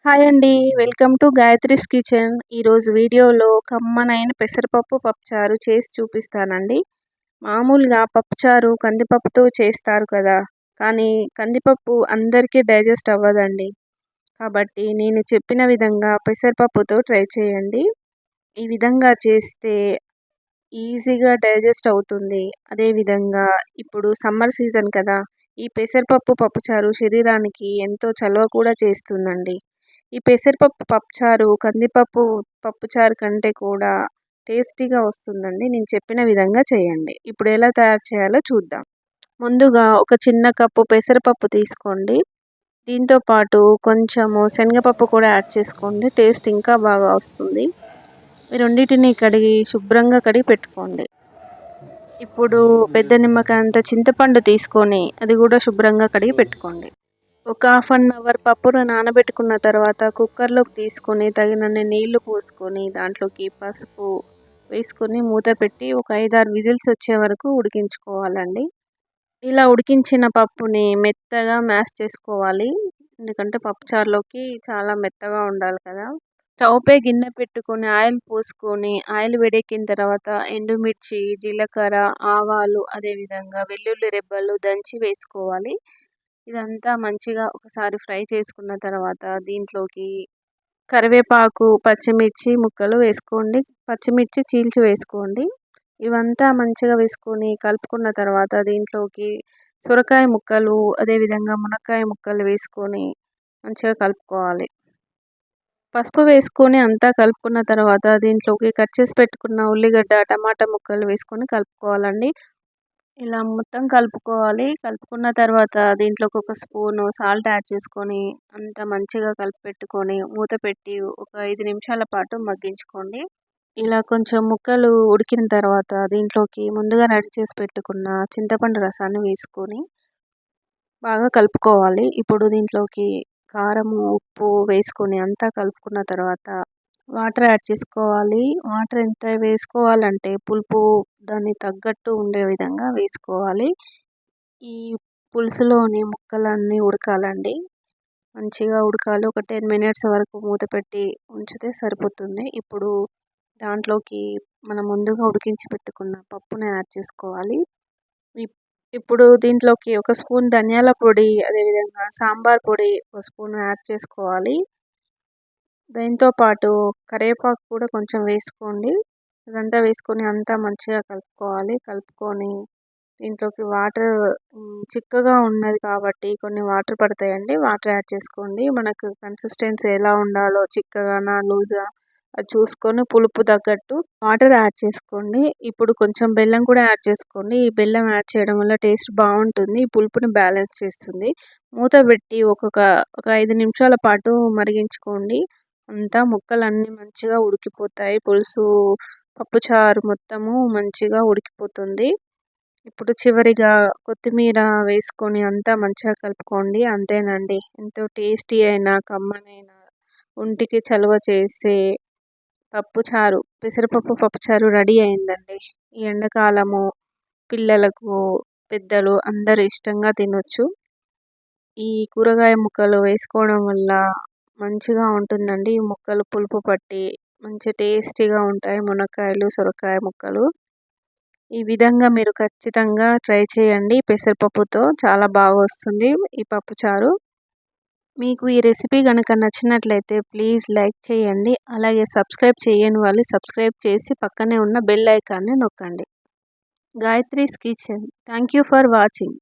Hi అండి. Welcome to Gayatri's kitchen. ఈరోజు వీడియోలో కమ్మనైన పెసరపప్పు పప్పుచారు చేసి చూపిస్తానండి. మామూలుగా పప్పుచారు కందిపప్పుతో చేస్తారు కదా, కానీ కందిపప్పు అందరికీ డైజెస్ట్ అవ్వదండి. కాబట్టి నేను చెప్పిన విధంగా పెసరపప్పుతో ట్రై చేయండి. ఈ విధంగా చేస్తే ఈజీగా డైజెస్ట్ అవుతుంది. అదేవిధంగా ఇప్పుడు సమ్మర్ సీజన్ కదా, ఈ పెసరపప్పు పప్పుచారు శరీరానికి ఎంతో చలవ కూడా చేస్తుందండి. ఈ పెసరపప్పు పప్పుచారు కందిపప్పు పప్పుచారు కంటే కూడా టేస్టీగా వస్తుందండి. నేను చెప్పిన విధంగా చేయండి. ఇప్పుడు ఎలా తయారు చేయాలో చూద్దాం. ముందుగా ఒక చిన్న కప్పు పెసరపప్పు తీసుకోండి. దీంతో పాటు కొంచెము శనగపప్పు కూడా యాడ్ చేసుకోండి. టేస్ట్ ఇంకా బాగా వస్తుంది. ఈ రెండింటిని శుభ్రంగా కడిగి పెట్టుకోండి. ఇప్పుడు పెద్ద నిమ్మకాయ అంత చింతపండు తీసుకొని అది కూడా శుభ్రంగా కడిగి పెట్టుకోండి. ఒక హాఫ్ అన్ అవర్ పప్పును నానబెట్టుకున్న తర్వాత కుక్కర్లోకి తీసుకొని తగినన్ని నీళ్లు పోసుకొని దాంట్లోకి పసుపు వేసుకొని మూత పెట్టి ఒక 5-6 విజిల్స్ వచ్చే వరకు ఉడికించుకోవాలండి. ఇలా ఉడికించిన పప్పుని మెత్తగా మ్యాష్ చేసుకోవాలి. ఎందుకంటే పప్పుచారులోకి చాలా మెత్తగా ఉండాలి కదా. స్టవ్ పై గిన్నె పెట్టుకొని ఆయిల్ పోసుకొని ఆయిల్ వేడెక్కిన తర్వాత ఎండుమిర్చి, జీలకర్ర, ఆవాలు, అదేవిధంగా వెల్లుల్లి రెబ్బలు దంచి వేసుకోవాలి. ఇదంతా మంచిగా ఒకసారి ఫ్రై చేసుకున్న తర్వాత దీంట్లోకి కరివేపాకు, పచ్చిమిర్చి ముక్కలు వేసుకోండి. పచ్చిమిర్చి చీల్చి వేసుకోండి. ఇవంతా మంచిగా వేసుకొని కలుపుకున్న తర్వాత దీంట్లోకి సొరకాయ ముక్కలు, అదేవిధంగా మునక్కాయ ముక్కలు వేసుకొని మంచిగా కలుపుకోవాలి. పసుపు వేసుకొని అంతా కలుపుకున్న తర్వాత దీంట్లోకి కట్ చేసి పెట్టుకున్న ఉల్లిగడ్డ, టమాటా ముక్కలు వేసుకొని కలుపుకోవాలండి. ఇలా మొత్తం కలుపుకోవాలి. కలుపుకున్న తర్వాత దీంట్లోకి ఒక స్పూను సాల్ట్ యాడ్ చేసుకొని అంతా మంచిగా కలిపి పెట్టుకొని మూత పెట్టి ఒక 5 నిమిషాల పాటు మగ్గించుకోండి. ఇలా కొంచెం ముక్కలు ఉడికిన తర్వాత దీంట్లోకి ముందుగా రెడీ చేసి పెట్టుకున్న చింతపండు రసాన్ని వేసుకొని బాగా కలుపుకోవాలి. ఇప్పుడు దీంట్లోకి కారము, ఉప్పు వేసుకొని అంతా కలుపుకున్న తర్వాత వాటర్ యాడ్ చేసుకోవాలి. వాటర్ ఎంత వేసుకోవాలంటే పులుపు దాన్ని తగ్గట్టు ఉండే విధంగా వేసుకోవాలి. ఈ పులుసులోని ముక్కలన్నీ ఉడకాలండి. మంచిగా ఉడకాలి. ఒక 10 మినిట్స్ వరకు మూత పెట్టి ఉంచితే సరిపోతుంది. ఇప్పుడు దాంట్లోకి మనం ముందుగా ఉడికించి పెట్టుకున్న పప్పుని యాడ్ చేసుకోవాలి. ఇప్పుడు దీంట్లోకి ఒక స్పూన్ ధనియాల పొడి, అదేవిధంగా సాంబార్ పొడి ఒక స్పూన్ యాడ్ చేసుకోవాలి. దీంతో పాటు కరివేపాకు కూడా కొంచెం వేసుకోండి. ఇదంతా వేసుకొని అంతా మంచిగా కలుపుకోవాలి. కలుపుకొని దీంట్లోకి వాటర్ చిక్కగా ఉన్నది కాబట్టి కొన్ని వాటర్ పడతాయండి. వాటర్ యాడ్ చేసుకోండి. మనకు కన్సిస్టెన్సీ ఎలా ఉండాలో చిక్కగానా లూజా అది చూసుకొని పులుపు తగ్గట్టు వాటర్ యాడ్ చేసుకోండి. ఇప్పుడు కొంచెం బెల్లం కూడా యాడ్ చేసుకోండి. ఈ బెల్లం యాడ్ చేయడం వల్ల టేస్ట్ బాగుంటుంది. ఈ పులుపుని బ్యాలెన్స్ చేస్తుంది. మూత పెట్టి ఒక 5 నిమిషాల పాటు మరిగించుకోండి. అంతా ముక్కలన్నీ మంచిగా ఉడికిపోతాయి. పులుసు పప్పుచారు మొత్తము మంచిగా ఉడికిపోతుంది. ఇప్పుడు చివరిగా కొత్తిమీర వేసుకొని అంతా మంచిగా కలుపుకోండి. అంతేనండి, ఎంతో టేస్టీ అయిన కమ్మనైన ఒంటికి చలువ చేసే పప్పుచారు పెసరపప్పు పప్పుచారు రెడీ అయిందండి. ఈ ఎండాకాలము పిల్లలకు, పెద్దలు అందరూ ఇష్టంగా తినొచ్చు. ఈ కూరగాయ ముక్కలు వేసుకోవడం వల్ల మంచిగా ఉంటుందండి. ఈ ముక్కలు పులుపు పట్టి మంచి టేస్టీగా ఉంటాయి. మునక్కాయలు, సొరకాయ ముక్కలు ఈ విధంగా మీరు ఖచ్చితంగా ట్రై చేయండి. పెసరపప్పుతో చాలా బాగా వస్తుంది ఈ పప్పుచారు. మీకు ఈ రెసిపీ కనుక నచ్చినట్లయితే ప్లీజ్ లైక్ చేయండి. అలాగే సబ్స్క్రైబ్ చేయని వాళ్ళు సబ్స్క్రైబ్ చేసి పక్కనే ఉన్న బెల్ ఐకాన్ని నొక్కండి. Gayatri's kitchen. Thank you for watching.